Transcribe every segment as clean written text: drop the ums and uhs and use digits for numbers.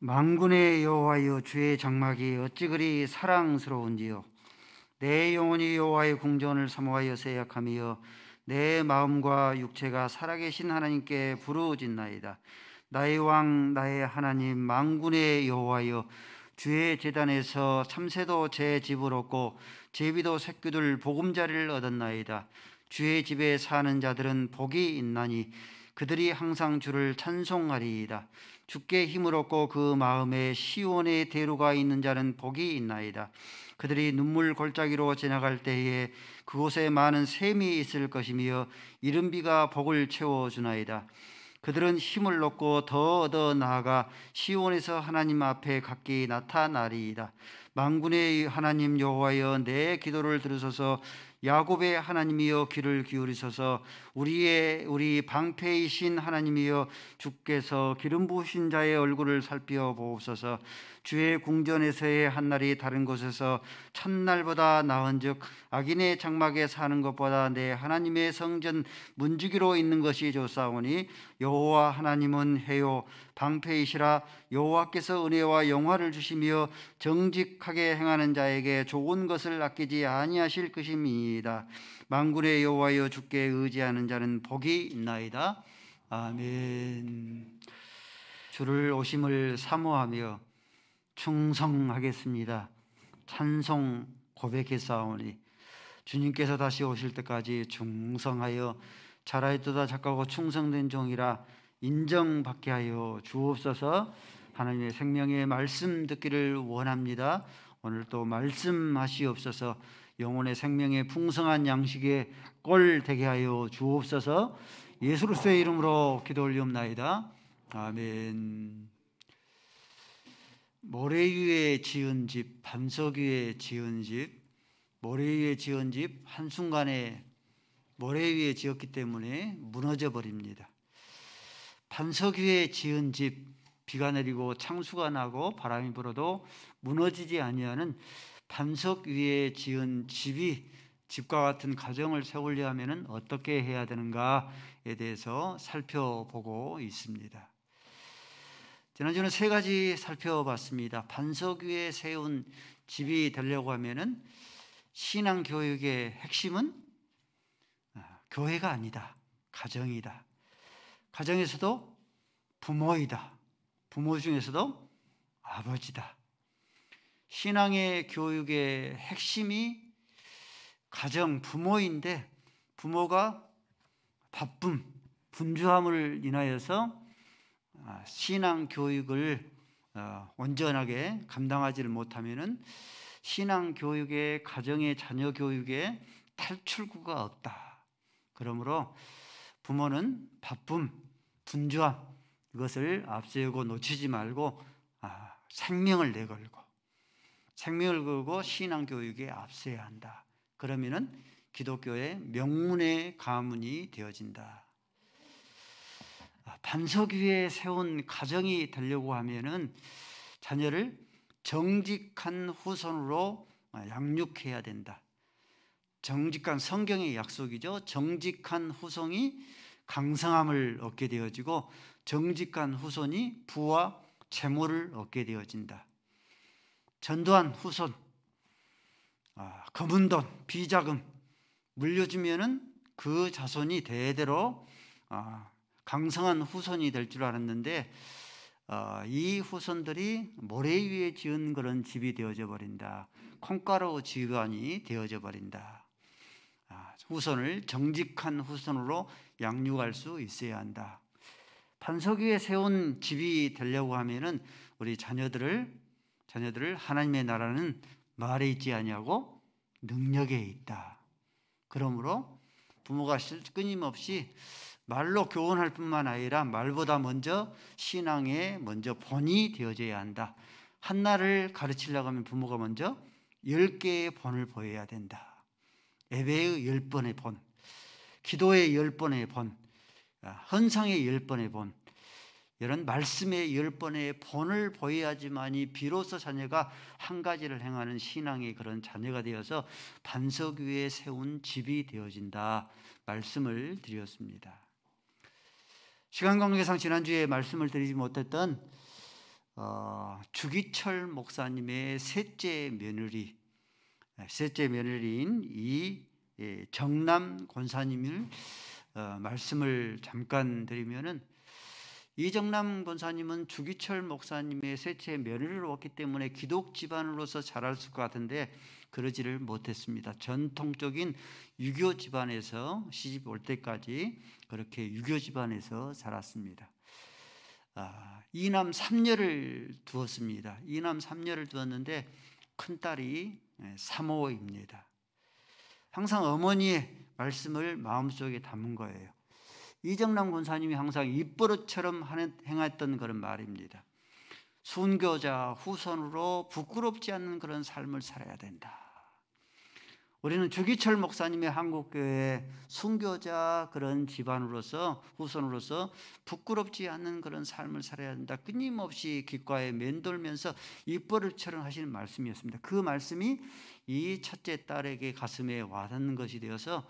만군의 여호와여, 주의 장막이 어찌 그리 사랑스러운지요. 내 영혼이 여호와의 궁전을 사모하여 세약하며 내 마음과 육체가 살아계신 하나님께 부르짖나이다. 나의 왕 나의 하나님 만군의 여호와여, 주의 제단에서 참새도 제 집을 얻고 제비도 새끼들 보금자리를 얻었나이다. 주의 집에 사는 자들은 복이 있나니 그들이 항상 주를 찬송하리이다. 주께 힘을 얻고 그 마음에 시온의 대로가 있는 자는 복이 있나이다. 그들이 눈물 골짜기로 지나갈 때에 그곳에 많은 샘이 있을 것이며 이른 비가 복을 채워주나이다. 그들은 힘을 얻고 더 얻어 나아가 시온에서 하나님 앞에 각기 나타나리이다. 만군의 하나님 여호와여, 내 기도를 들으소서. 야곱의 하나님이여, 귀를 기울이소서. 우리 방패이신 하나님이여, 주께서 기름 부으신 자의 얼굴을 살펴보옵소서. 주의 궁전에서의 한날이 다른 곳에서 첫날보다 나은즉 악인의 장막에 사는 것보다 내 하나님의 성전 문지기로 있는 것이 좋사오니 여호와 하나님은 해요 방패이시라. 여호와께서 은혜와 영화를 주시며 정직하게 행하는 자에게 좋은 것을 아끼지 아니하실 것임이니이다. 만군의 여호와여, 주께 의지하는 자는 복이 있나이다. 아멘. 주를 오심을 사모하며 충성하겠습니다. 찬송 고백했사오니 주님께서 다시 오실 때까지 충성하여 잘하였도다 착하고 충성된 종이라 인정받게 하여 주옵소서. 하나님의 생명의 말씀 듣기를 원합니다. 오늘 또 말씀하시옵소서. 영혼의 생명의 풍성한 양식에 꼴 되게 하여 주옵소서. 예수 그리스도의 이름으로 기도 올리옵나이다. 아멘. 모래 위에 지은 집, 반석 위에 지은 집, 모래 위에 지은 집 한순간에 모래 위에 지었기 때문에 무너져 버립니다. 반석 위에 지은 집, 비가 내리고 창수가 나고 바람이 불어도 무너지지 아니하는 반석 위에 지은 집과 같은 가정을 세우려 하면 어떻게 해야 되는가에 대해서 살펴보고 있습니다. 지난주는 세 가지 살펴봤습니다. 반석 위에 세운 집이 되려고 하면은 신앙 교육의 핵심은 교회가 아니다. 가정이다. 가정에서도 부모이다. 부모 중에서도 아버지다. 신앙의 교육의 핵심이 가정, 부모인데 부모가 바쁨, 분주함을 인하여서 신앙 교육을 온전하게 감당하지를 못하면은 신앙 교육의 가정의 자녀 교육에 탈출구가 없다. 그러므로 부모는 바쁨, 분주함 이것을 앞세우고 놓치지 말고 생명을 걸고 신앙 교육에 앞서야 한다. 그러면은 기독교의 명문의 가문이 되어진다. 반석 위에 세운 가정이 되려고 하면은 자녀를 정직한 후손으로 양육해야 된다. 정직한 성경의 약속이죠. 정직한 후손이 강성함을 얻게 되어지고 정직한 후손이 부와 재물을 얻게 되어진다. 전도한 후손, 검은 돈, 비자금 물려주면은 그 자손이 대대로 강성한 후손이 될 줄 알았는데 이 후손들이 모래 위에 지은 그런 집이 되어져 버린다. 콩가루 집안이 되어져 버린다. 후손을 정직한 후손으로 양육할 수 있어야 한다. 반석 위에 세운 집이 되려고 하면은 우리 자녀들을 하나님의 나라는 말에 있지 아니하고 능력에 있다. 그러므로 부모가 끊임없이 말로 교훈할 뿐만 아니라 말보다 먼저 신앙에 먼저 본이 되어져야 한다. 한나를 가르치려고 하면 부모가 먼저 10개의 본을 보여야 된다. 예배의 10번의 본, 기도의 10번의 본, 헌상의 10번의 본, 이런 말씀의 10번의 본을 보여야지만이 비로소 자녀가 한 가지를 행하는 신앙의 그런 자녀가 되어서 반석 위에 세운 집이 되어진다 말씀을 드렸습니다. 시간 관계상 지난주에 말씀을 드리지 못했던 주기철 목사님의 셋째 며느리인 이 정남 권사님을 말씀을 잠깐 드리면은, 이정남 권사님은 주기철 목사님의 셋째 며느리로 왔기 때문에 기독 집안으로서 자랄 것 같은데 그러지를 못했습니다. 전통적인 유교 집안에서 시집 올 때까지 그렇게 유교 집안에서 자랐습니다. 이남 삼녀를 두었습니다. 이남 삼녀를 두었는데 큰딸이 사모입니다. 항상 어머니의 말씀을 마음속에 담은 거예요. 이정남 권사님이 항상 입버릇처럼 행했던 그런 말입니다. 순교자 후손으로 부끄럽지 않는 그런 삶을 살아야 된다. 우리는 주기철 목사님의 한국교회 순교자 그런 집안으로서 후손으로서 부끄럽지 않는 그런 삶을 살아야 된다. 끊임없이 귓가에 맴돌면서 입버릇처럼 하시는 말씀이었습니다. 그 말씀이 이 첫째 딸에게 가슴에 와닿는 것이 되어서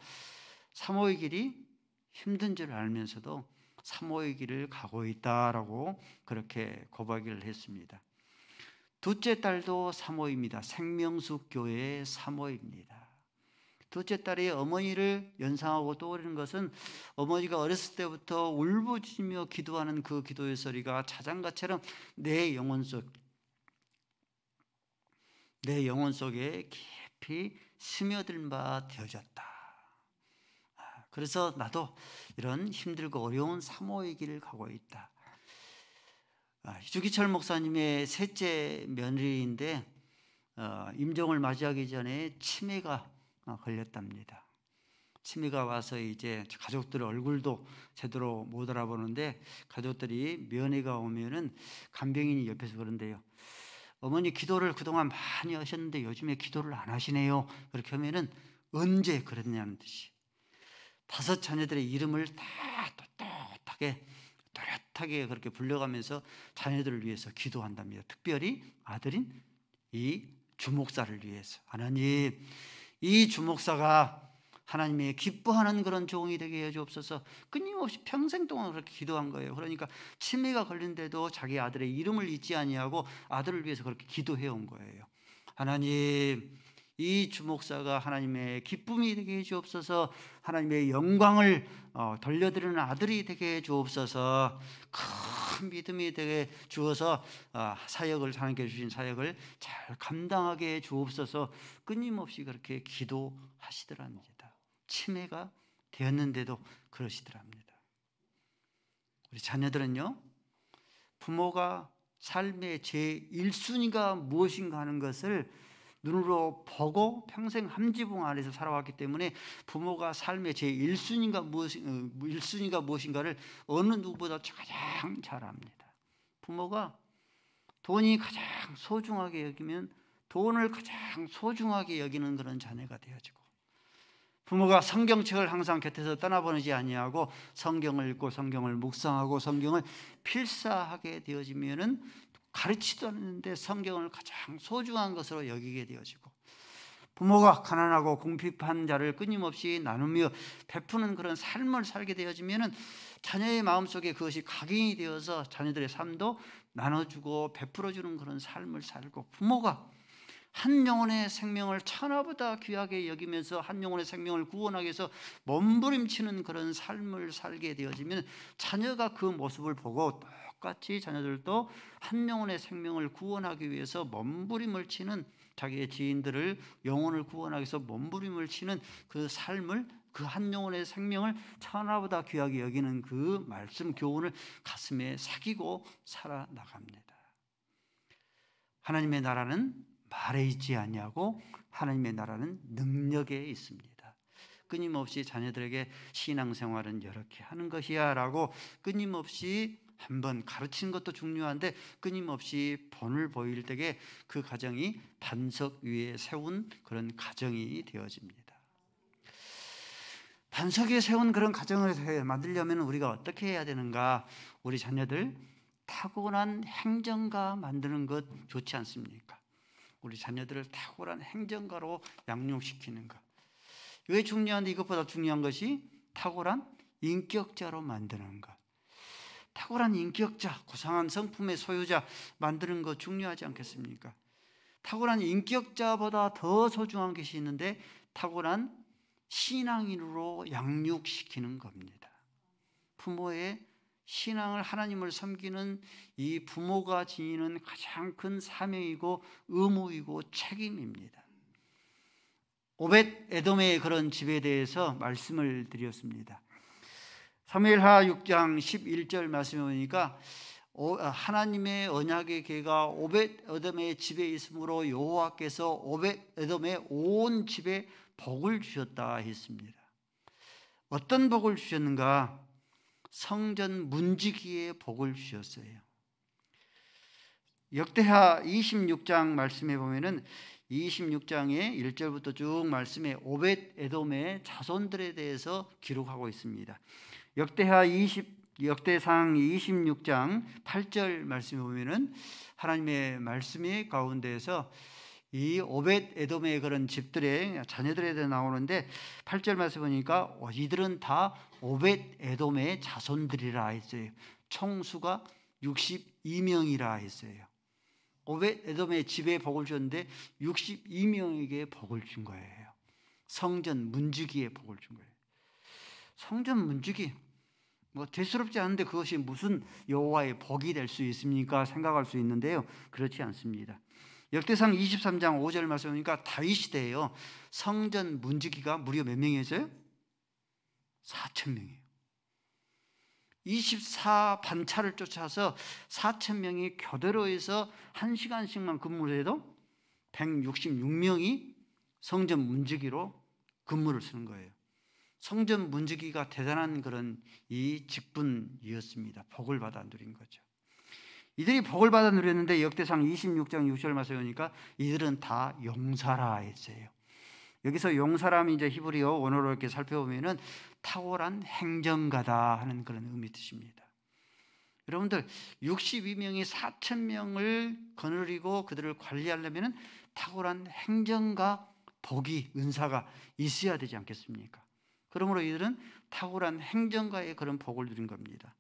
사모의 길이 힘든 줄 알면서도 사모의 길을 가고 있다라고 그렇게 고백을 했습니다. 둘째 딸도 사모입니다. 생명수 교회의 사모입니다. 둘째 딸이 어머니를 연상하고 떠오르는 것은 어머니가 어렸을 때부터 울부짖으며 기도하는 그 기도의 소리가 자장가처럼 내 영혼 속에 깊이 스며들 바 되어졌다. 그래서 나도 이런 힘들고 어려운 사모의 길을 가고 있다. 주기철 목사님의 셋째 며느리인데 임종을 맞이하기 전에 치매가 걸렸답니다. 치매가 와서 이제 가족들 얼굴도 제대로 못 알아보는데, 가족들이 면회가 오면은 간병인이 옆에서 그런데요, 어머니 기도를 그동안 많이 하셨는데 요즘에 기도를 안 하시네요. 그렇게 하면은 언제 그랬냐는 듯이 5 자녀들의 이름을 다 또렷하게 그렇게 불러가면서 자녀들을 위해서 기도한답니다. 특별히 아들인 이 주목사를 위해서, 하나님 이 주목사가 하나님의 기뻐하는 그런 종이 되게 해주옵소서. 끊임없이 평생 동안 그렇게 기도한 거예요. 그러니까 치매가 걸린데도 자기 아들의 이름을 잊지 아니하고 아들을 위해서 그렇게 기도해온 거예요. 하나님 이 주목사가 하나님의 기쁨이 되게 해주옵소서. 하나님의 영광을 돌려드리는 아들이 되게 해주옵소서. 큰 믿음이 되게 주어서 사역을, 하나님께 주신 사역을 잘 감당하게 해주옵소서. 끊임없이 그렇게 기도하시더랍니다. 치매가 되었는데도 그러시더랍니다. 우리 자녀들은요, 부모가 삶의 제1순위가 무엇인가 하는 것을 눈으로 보고 평생 함지붕 안에서 살아왔기 때문에 부모가 삶의 제1순위가 무엇인가를 어느 누구보다 가장 잘 압니다. 부모가 돈이 가장 소중하게 여기면 돈을 가장 소중하게 여기는 그런 자녀가 되어지고, 부모가 성경책을 항상 곁에서 떠나보내지 아니하고 성경을 읽고 성경을 묵상하고 성경을 필사하게 되어지면은 가르치지도 않는데 성경을 가장 소중한 것으로 여기게 되어지고, 부모가 가난하고 궁핍한 자를 끊임없이 나누며 베푸는 그런 삶을 살게 되어지면은 자녀의 마음속에 그것이 각인이 되어서 자녀들의 삶도 나눠주고 베풀어주는 그런 삶을 살고, 부모가 한 영혼의 생명을 천하보다 귀하게 여기면서 한 영혼의 생명을 구원하기 위해서 몸부림치는 그런 삶을 살게 되어지면 자녀가 그 모습을 보고 똑같이 자녀들도 한 영혼의 생명을 구원하기 위해서 몸부림을 치는, 자기의 지인들을 영혼을 구원하기 위해서 몸부림을 치는 그 삶을, 그 한 영혼의 생명을 천하보다 귀하게 여기는 그 말씀 교훈을 가슴에 새기고 살아나갑니다. 하나님의 나라는 말에 있지 아니하고 하나님의 나라는 능력에 있습니다. 끊임없이 자녀들에게 신앙생활은 이렇게 하는 것이야 라고 끊임없이 한번 가르치는 것도 중요한데, 끊임없이 본을 보일 때에 그 가정이 반석 위에 세운 그런 가정이 되어집니다. 반석 위에 세운 그런 가정을 만들려면 우리가 어떻게 해야 되는가? 우리 자녀들 타고난 행정가 만드는 것 좋지 않습니까? 우리 자녀들을 탁월한 행정가로 양육시키는 것. 왜 중요한데 이것보다 중요한 것이 탁월한 인격자로 만드는 것. 탁월한 인격자, 고상한 성품의 소유자 만드는 거 중요하지 않겠습니까? 탁월한 인격자보다 더 소중한 것이 있는데 탁월한 신앙인으로 양육시키는 겁니다. 부모의 신앙을, 하나님을 섬기는 이 부모가 지니는 가장 큰 사명이고 의무이고 책임입니다. 오벳 에돔의 그런 집에 대해서 말씀을 드렸습니다. 사무엘하 6장 11절 말씀에 보니까 하나님의 언약의 궤가 오벳 에돔의 집에 있으므로 여호와께서 오벳 에돔의 온 집에 복을 주셨다 했습니다. 어떤 복을 주셨는가? 성전 문지기의 복을 주셨어요. 역대하 26장 말씀에 보면은 26장의 1절부터 쭉 말씀에 오벳 에돔의 자손들에 대해서 기록하고 있습니다. 역대상 26장 8절 말씀에 보면은 하나님의 말씀이 가운데에서 이 오벳 에돔의 그런 집들의 자녀들에 대해 나오는데 8절 말씀 보니까 이들은 다 오벳 에돔의 자손들이라 했어요. 총수가 62명이라 했어요. 오벳 에돔의 집에 복을 줬는데 62명에게 복을 준 거예요. 성전 문지기에 복을 준 거예요. 성전 문지기, 대수롭지 않은데 그것이 무슨 여호와의 복이 될 수 있습니까? 생각할 수 있는데요, 그렇지 않습니다. 역대상 23장 5절 말씀 보니까 다윗 시대에요, 성전 문지기가 무려 몇 명이었어요? 4,000명이에요. 24반차를 쫓아서 4,000명이 교대로에서 1시간씩만 근무를 해도 166명이 성전 문지기로 근무를 쓰는 거예요. 성전 문지기가 대단한 그런 이 직분이었습니다. 복을 받아 누린 거죠. 이들이 복을 받아 누렸는데 역대상 26장 6절 말씀에 보니까 이들은 다 용사라 했어요. 여기서 용사람이 이제 히브리어 원어로 이렇게 살펴보면은 탁월한 행정가다 하는 그런 의미 뜻입니다. 여러분들 62명이 4,000명을 거느리고 그들을 관리하려면은 탁월한 행정가 복이, 은사가 있어야 되지 않겠습니까? 그러므로 이들은 탁월한 행정가의 그런 복을 누린 겁니다.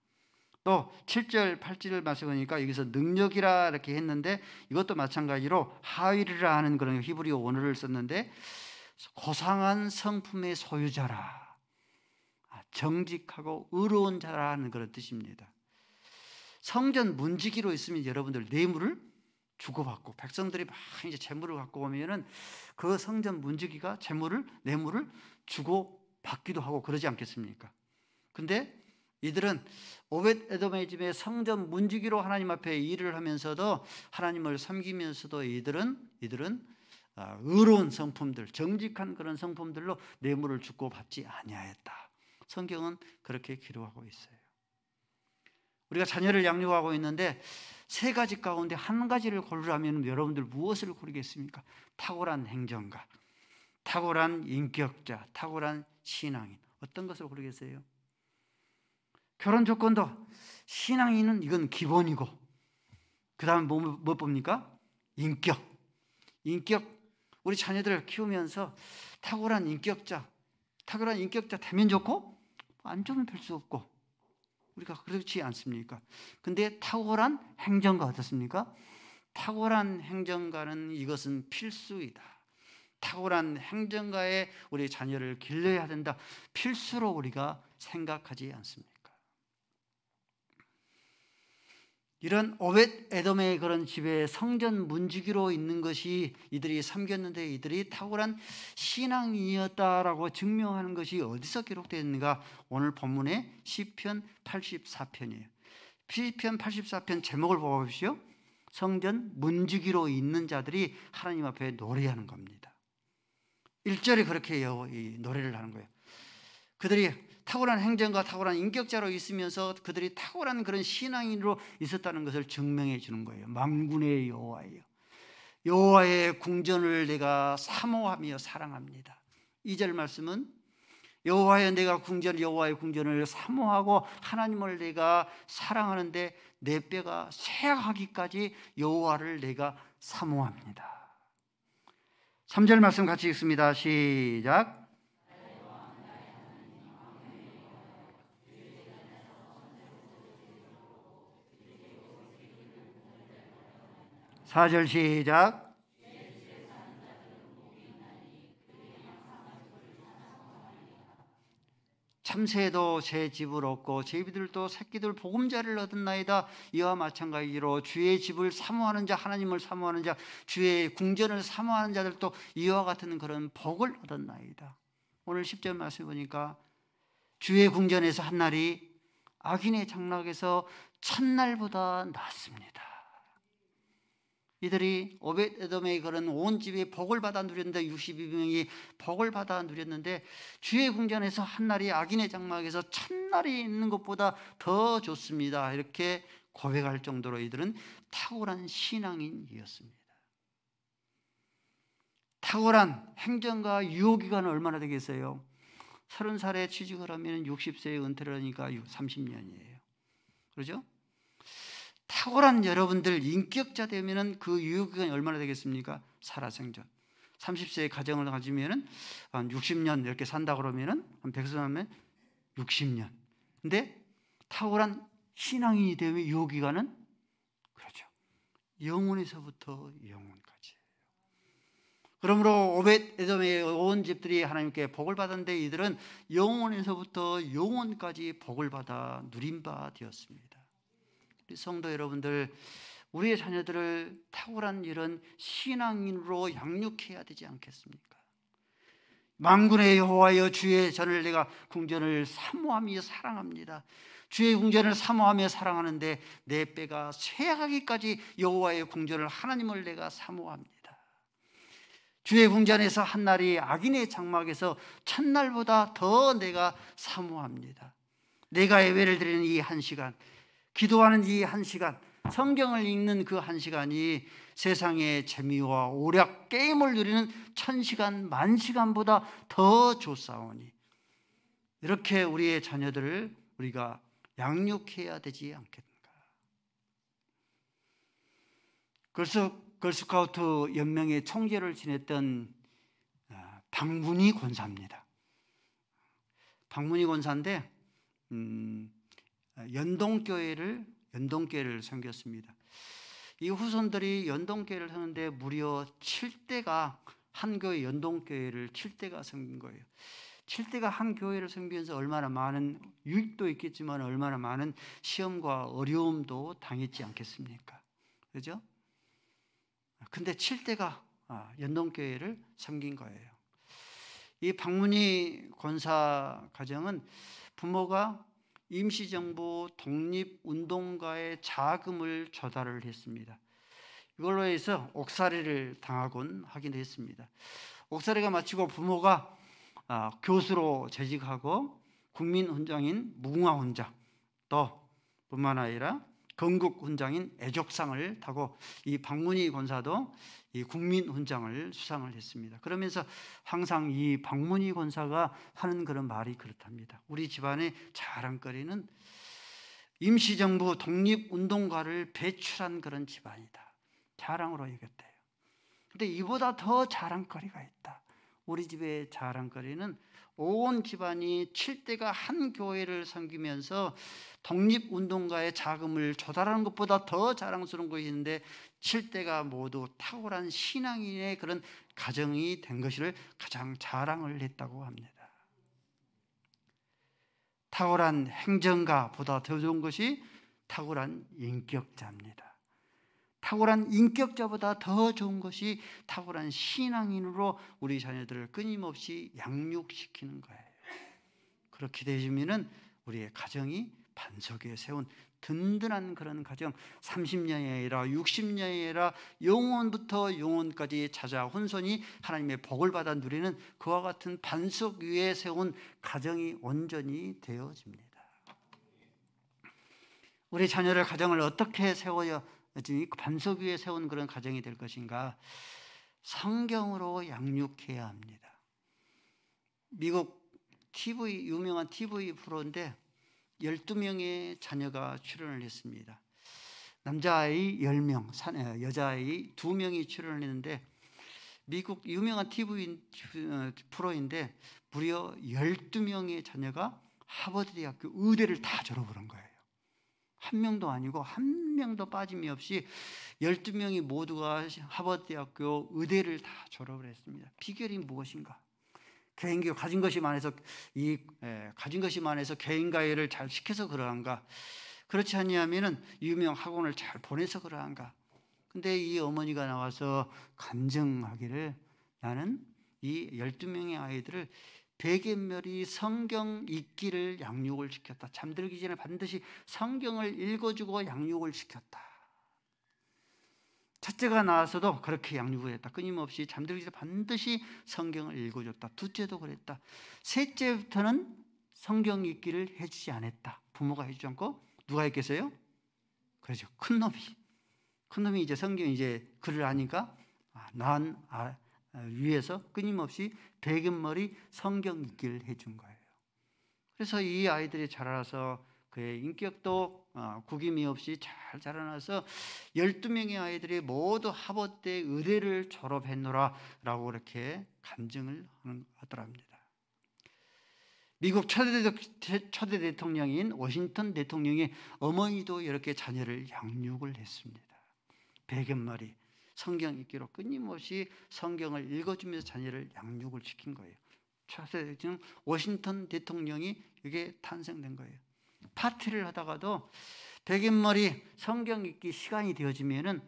또 7절 8절 말씀 보니까 여기서 능력이라 이렇게 했는데 이것도 마찬가지로 하위리라 하는 그런 히브리어 원어를 썼는데 고상한 성품의 소유자라, 정직하고 의로운 자라는 그런 뜻입니다. 성전 문지기로 있으면 여러분들 뇌물을 주고받고 백성들이 막 이제 재물을 갖고 오면은 그 성전 문지기가 재물을, 뇌물을 주고받기도 하고 그러지 않겠습니까? 근데 이들은 오벳 에돔의 집에 성전 문지기로 하나님 앞에 일을 하면서도 하나님을 섬기면서도 이들은 의로운 성품들, 정직한 그런 성품들로 뇌물을 주고받지 아니하였다. 성경은 그렇게 기록하고 있어요. 우리가 자녀를 양육하고 있는데 세 가지 가운데 한 가지를 고르라면 여러분들 무엇을 고르겠습니까? 탁월한 행정가, 탁월한 인격자, 탁월한 신앙인. 어떤 것을 고르겠어요? 결혼 조건도 신앙인은 이건 기본이고 그 다음에 뭐 봅니까? 인격. 우리 자녀들을 키우면서 탁월한 인격자 되면 좋고 안 좋으면 별 수 없고 우리가 그렇지 않습니까? 근데 탁월한 행정가 어떻습니까? 탁월한 행정가는 이것은 필수이다. 탁월한 행정가에 우리 자녀를 길러야 된다. 필수로 우리가 생각하지 않습니까? 이런 오벳 에돔의 그런 집에 성전 문지기로 있는 것이 이들이 섬겼는데 이들이 탁월한 신앙인이었다라고 증명하는 것이 어디서 기록되어 있는가? 오늘 본문의 시편 84편이에요. 시편 84편 제목을 보십시오. 성전 문지기로 있는 자들이 하나님 앞에 노래하는 겁니다. 1절에 그렇게 이 노래를 하는 거예요. 그들이 탁월한 행정가, 탁월한 인격자로 있으면서 그들이 탁월한 그런 신앙인으로 있었다는 것을 증명해 주는 거예요. 만군의 여호와예요. 여호와의 궁전을 내가 사모하며 사랑합니다. 2절 말씀은 여호와의 궁전을 사모하고 하나님을 내가 사랑하는데 내 뼈가 쇠약하기까지 여호와를 내가 사모합니다. 3절 말씀 같이 읽습니다. 시작. 4절 시작. 참새도 새 집을 얻고 제비들도 새끼들 보금자리를 얻었나이다. 이와 마찬가지로 주의 집을 사모하는 자, 하나님을 사모하는 자, 주의 궁전을 사모하는 자들도 이와 같은 그런 복을 얻었나이다. 오늘 10절 말씀 보니까 주의 궁전에서 한 날이 악인의 장막에서 첫날보다 낫습니다. 이들이 오벳에돔의 그런 온 집이 복을 받아 누렸는데 62명이 복을 받아 누렸는데 주의 궁전에서 한 날이 악인의 장막에서 첫날이 있는 것보다 더 좋습니다. 이렇게 고백할 정도로 이들은 탁월한 신앙인이었습니다. 탁월한 행정과 유효기간은 얼마나 되겠어요? 30살에 취직을 하면 60세에 은퇴를 하니까 30년이에요. 그렇죠? 탁월한 여러분들 인격자 되면은 그 유효기간이 얼마나 되겠습니까? 살아생전. 30세에 가정을 가지면은 한 60년 이렇게 산다 그러면은 한 100세 하면 60년. 근데 탁월한 신앙인이 되면 유효기간은 그렇죠. 영혼에서부터 영혼까지. 그러므로 오벳에돔의 온 집들이 하나님께 복을 받았는데 이들은 영혼에서부터 영혼까지 복을 받아 누린 바 되었습니다. 우리 성도 여러분들, 우리의 자녀들을 탁월한 이런 신앙인으로 양육해야 되지 않겠습니까? 만군의 여호와여 주의 전을 내가 궁전을 사모하며 사랑합니다. 주의 궁전을 사모하며 사랑하는데 내 뼈가 쇠하기까지 여호와의 궁전을 하나님을 내가 사모합니다. 주의 궁전에서 한 날이 악인의 장막에서 첫날보다 더 내가 사모합니다. 내가 예배를 드리는 이 한 시간, 기도하는 이 한 시간, 성경을 읽는 그 한 시간이 세상의 재미와 오락, 게임을 누리는 1000시간, 10,000시간보다 더 좋사오니 이렇게 우리의 자녀들을 우리가 양육해야 되지 않겠는가. 걸스카우트 연맹의 총재를 지냈던 박문희 권사입니다. 박문희 권사인데 연동교회를 섬겼습니다. 이 후손들이 연동교회를 하는데 무려 7대가 한 교회 연동교회를 7대가 섬긴 거예요. 7대가 한 교회를 섬기면서 얼마나 많은 유익도 있겠지만 얼마나 많은 시험과 어려움도 당했지 않겠습니까? 그렇죠? 근데 7대가 연동교회를 섬긴 거예요. 이 박문희 권사 가정은 부모가 임시정부 독립운동가의 자금을 조달을 했습니다. 이걸로 해서 옥살이를 당하곤 하긴 했습니다. 옥살이가 마치고 부모가 교수로 재직하고 국민훈장인 무궁화훈장, 또 뿐만 아니라 건국훈장인 애족상을 타고 이 박문희 권사도 이 국민훈장을 수상을 했습니다. 그러면서 항상 이 박문희 권사가 하는 그런 말이 그렇답니다. 우리 집안의 자랑거리는 임시정부 독립운동가를 배출한 그런 집안이다. 자랑으로 여겼대요. 그런데 이보다 더 자랑거리가 있다. 우리 집의 자랑거리는 온 집안이 7대가 한 교회를 섬기면서 독립운동가의 자금을 조달하는 것보다 더 자랑스러운 것이 있는데 7대가 모두 탁월한 신앙인의 그런 가정이 된 것을 가장 자랑을 했다고 합니다. 탁월한 행정가보다 더 좋은 것이 탁월한 인격자입니다. 탁월한 인격자보다 더 좋은 것이 탁월한 신앙인으로 우리 자녀들을 끊임없이 양육시키는 거예요. 그렇게 되시면은 우리의 가정이 반석 위에 세운 든든한 그런 가정, 30년이 아니라 60년이 아니라 영원부터 영원까지 자자 혼손이 하나님의 복을 받아 누리는 그와 같은 반석 위에 세운 가정이 온전히 되어집니다. 우리 자녀를 가정을 어떻게 세워야 반석 위에 세운 그런 가정이 될 것인가? 성경으로 양육해야 합니다. 미국 유명한 TV 프로인데 12명의 자녀가 출연을 했습니다. 남자아이 10명, 여자아이 2명이 출연을 했는데 미국 유명한 TV 프로인데 무려 12명의 자녀가 하버드 대학교 의대를 다 졸업을 한 거예요. 한 명도 아니고 한 명도 빠짐이 없이 12명이 모두가 하버드대학교 의대를 다 졸업을 했습니다. 비결이 무엇인가? 개인기 가진 것이 많아서 가진 것이 많아서 개인가해를 잘 시켜서 그러한가? 그렇지 않냐면은 유명 학원을 잘 보내서 그러한가? 근데 이 어머니가 나와서 간증하기를 나는 이 12명의 아이들을 베갯머리 성경 읽기를 양육을 시켰다. 잠들기 전에 반드시 성경을 읽어주고 양육을 시켰다. 첫째가 나와서도 그렇게 양육을 했다. 끊임없이 잠들기 전에 반드시 성경을 읽어줬다. 둘째도 그랬다. 셋째부터는 성경 읽기를 해주지 않았다. 부모가 해주지 않고 누가 했겠어요? 그렇죠. 큰 놈이 이제 성경 이제 글을 아니까 난 위에서 끊임없이 베갯머리 성경 읽기를 해준 거예요. 그래서 이 아이들이 자라서 그의 인격도 구김이 없이 잘 자라나서 12명의 아이들이 모두 하버드 의대를 졸업했노라 라고 그렇게 간증을 하더랍니다. 미국 초대 대통령인 워싱턴 대통령의 어머니도 이렇게 자녀를 양육을 했습니다. 베갯머리 성경 읽기로 끊임없이 성경을 읽어주면서 자녀를 양육을 시킨 거예요. 초대 워싱턴 대통령이 이게 탄생된 거예요. 파티를 하다가도 베갯머리 성경 읽기 시간이 되어지면은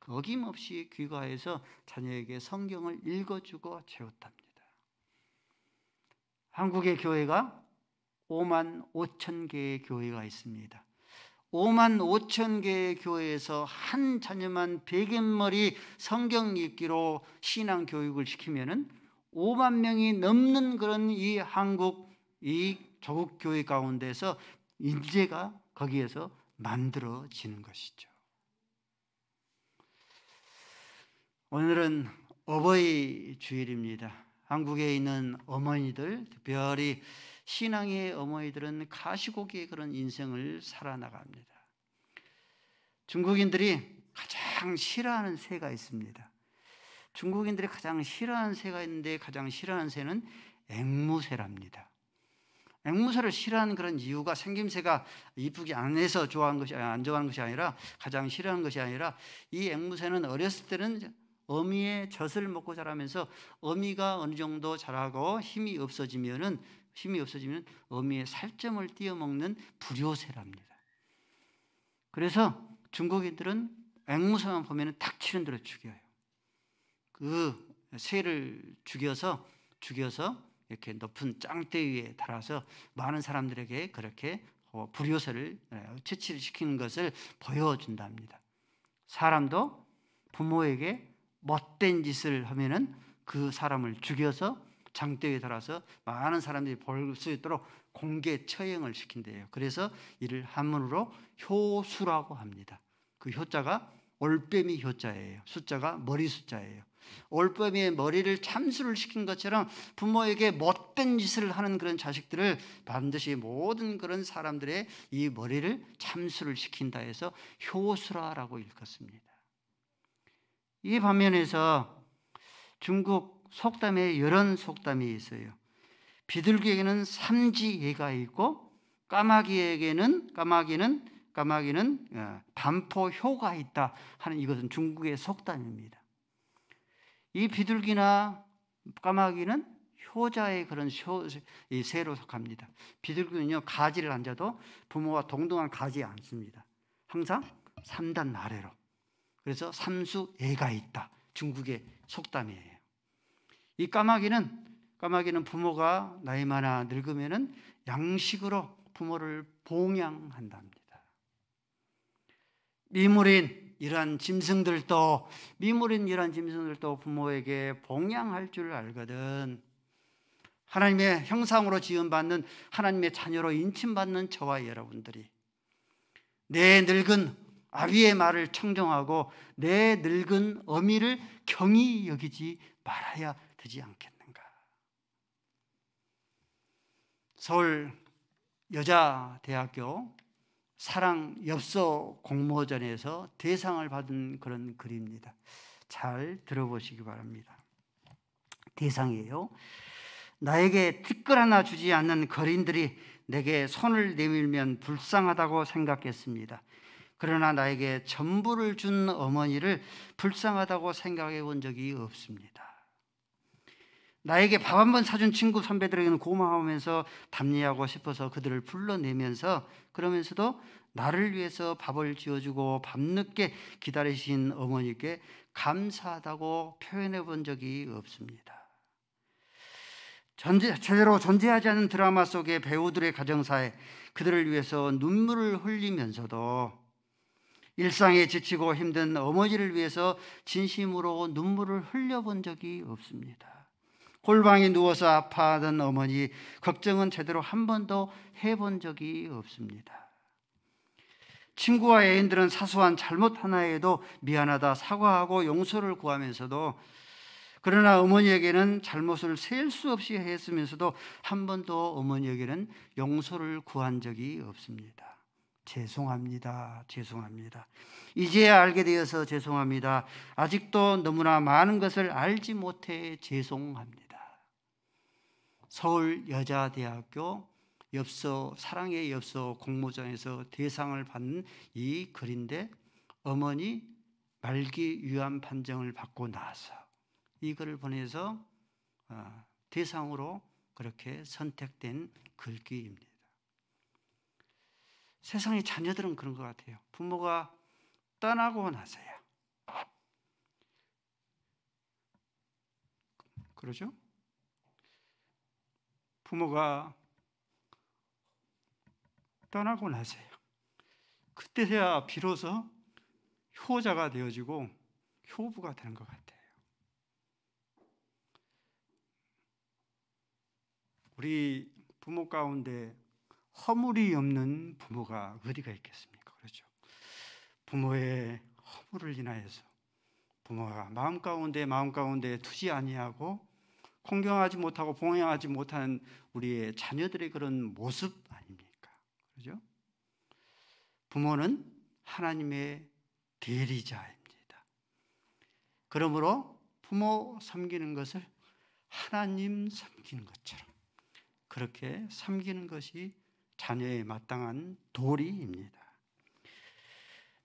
어김없이 귀가해서 자녀에게 성경을 읽어주고 재웠답니다. 한국의 교회가 5만 5천 개의 교회가 있습니다. 5만 5천 개의 교회에서 한 자녀만 베갯머리 성경 읽기로 신앙 교육을 시키면은 5만 명이 넘는 그런 이 한국 이 조국 교회 가운데서 인재가 거기에서 만들어지는 것이죠. 오늘은 어버이 주일입니다. 한국에 있는 어머니들, 특별히 신앙의 어머니들은 가시고기의 그런 인생을 살아나갑니다. 중국인들이 가장 싫어하는 새가 있습니다. 중국인들이 가장 싫어하는 새가 있는데 가장 싫어하는 새는 앵무새랍니다. 앵무새를 싫어하는 그런 이유가 생김새가 이쁘지 않아서 안 좋아하는 것이 아니라 가장 싫어하는 것이 아니라 이 앵무새는 어렸을 때는 어미의 젖을 먹고 자라면서 어미가 어느 정도 자라고 힘이 없어지면 어미의 살점을 띄어먹는 불효새랍니다. 그래서 중국인들은 앵무새만 보면 탁 치는 대로 죽여요. 그 새를 죽여서 이렇게 높은 짱대 위에 달아서 많은 사람들에게 그렇게 불효새를 채취를 시키는 것을 보여준답니다. 사람도 부모에게 못된 짓을 하면은 그 사람을 죽여서 장대 위에 달아서 많은 사람들이 볼 수 있도록 공개 처형을 시킨대요. 그래서 이를 한문으로 효수라고 합니다. 그 효자가 올빼미 효자예요. 숫자가 머리 숫자예요. 올빼미의 머리를 참수를 시킨 것처럼 부모에게 못된 짓을 하는 그런 자식들을 반드시 모든 그런 사람들의 이 머리를 참수를 시킨다 해서 효수라라고 읽었습니다. 이 반면에서 중국 속담에 이런 속담이 있어요. 비둘기에게는 삼지예가 있고 까마귀는 반포효가 있다 하는 이것은 중국의 속담입니다. 이 비둘기나 까마귀는 효자의 그런 이 새로 속합니다. 비둘기는요 가지를 앉아도 부모와 동등한 가지에 앉습니다. 항상 3단 아래로. 그래서 삼수예가 있다. 중국의 속담이에요. 이 까마귀는 부모가 나이 많아 늙으면은 양식으로 부모를 봉양한답니다. 미물인 이러한 짐승들도 부모에게 봉양할 줄 알거든. 하나님의 형상으로 지음받는 하나님의 자녀로 인침받는 저와 여러분들이 내 늙은 아비의 말을 청정하고 내 늙은 어미를 경히 여기지 말아야 되지 않겠는가. 서울 여자대학교 사랑엽서 공모전에서 대상을 받은 그런 글입니다. 잘 들어보시기 바랍니다. 대상이에요. 나에게 티끌 하나 주지 않는 거린들이 내게 손을 내밀면 불쌍하다고 생각했습니다. 그러나 나에게 전부를 준 어머니를 불쌍하다고 생각해 본 적이 없습니다. 나에게 밥 한 번 사준 친구 선배들에게는 고마워하면서 답례하고 싶어서 그들을 불러내면서 그러면서도 나를 위해서 밥을 지어주고 밤늦게 기다리신 어머니께 감사하다고 표현해 본 적이 없습니다. 제대로 존재하지 않는 드라마 속의 배우들의 가정사에 그들을 위해서 눈물을 흘리면서도 일상에 지치고 힘든 어머니를 위해서 진심으로 눈물을 흘려본 적이 없습니다. 골방에 누워서 아파하던 어머니 걱정은 제대로 한 번도 해본 적이 없습니다. 친구와 애인들은 사소한 잘못 하나에도 미안하다 사과하고 용서를 구하면서도, 그러나 어머니에게는 잘못을 셀 수 없이 했으면서도 한 번도 어머니에게는 용서를 구한 적이 없습니다. 죄송합니다. 죄송합니다. 이제야 알게 되어서 죄송합니다. 아직도 너무나 많은 것을 알지 못해 죄송합니다. 서울여자대학교 사랑의 엽서 공모전에서 대상을 받는 이 글인데, 어머니 말기 유암 판정을 받고 나서 이 글을 보내서 대상으로 그렇게 선택된 글귀입니다. 세상의 자녀들은 그런 것 같아요. 부모가 떠나고 나서야. 그러죠? 부모가 떠나고 나서야. 그때야 비로소 효자가 되어지고 효부가 되는 것 같아요. 우리 부모 가운데 허물이 없는 부모가 어디가 있겠습니까? 그렇죠? 부모의 허물을 인하여서 부모가 마음 가운데 두지 아니하고 공경하지 못하고 봉양하지 못하는 우리의 자녀들의 그런 모습 아닙니까? 그렇죠? 부모는 하나님의 대리자입니다. 그러므로 부모 섬기는 것을 하나님 섬기는 것처럼 그렇게 섬기는 것이 자녀의 마땅한 도리입니다.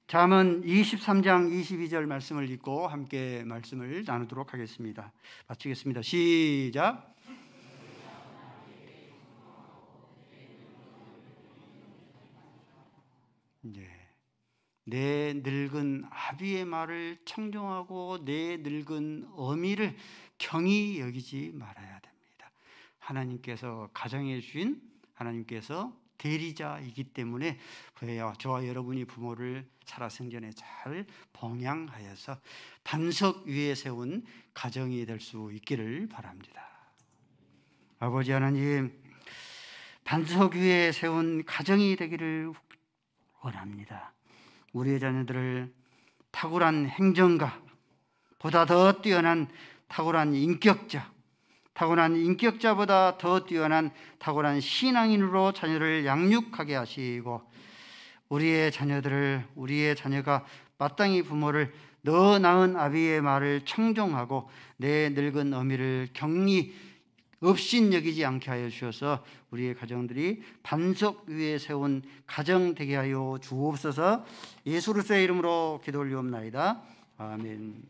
잠언 23장 22절 말씀을 읽고 함께 말씀을 나누도록 하겠습니다. 마치겠습니다. 시작. 내 늙은 아비의 말을 청종하고 내 늙은 어미를 경히 여기지 말아야 됩니다. 하나님께서 가정해 주신 하나님께서 대리자이기 때문에 저와 여러분이 부모를 살아생전에 잘 봉양하여서 반석 위에 세운 가정이 될 수 있기를 바랍니다. 아버지 하나님, 반석 위에 세운 가정이 되기를 원합니다. 우리의 자녀들을 탁월한 행정가, 보다 더 뛰어난 탁월한 인격자, 탁월한 인격자보다 더 뛰어난 탁월한 신앙인으로 자녀를 양육하게 하시고, 우리의 자녀가 마땅히 부모를 너 낳은 아비의 말을 청종하고 내 늙은 어미를 경히 업신여기지 않게 하여 주셔서 우리의 가정들이 반석 위에 세운 가정 되게 하여 주옵소서. 예수 그리스도의 이름으로 기도 올리옵나이다. 아멘.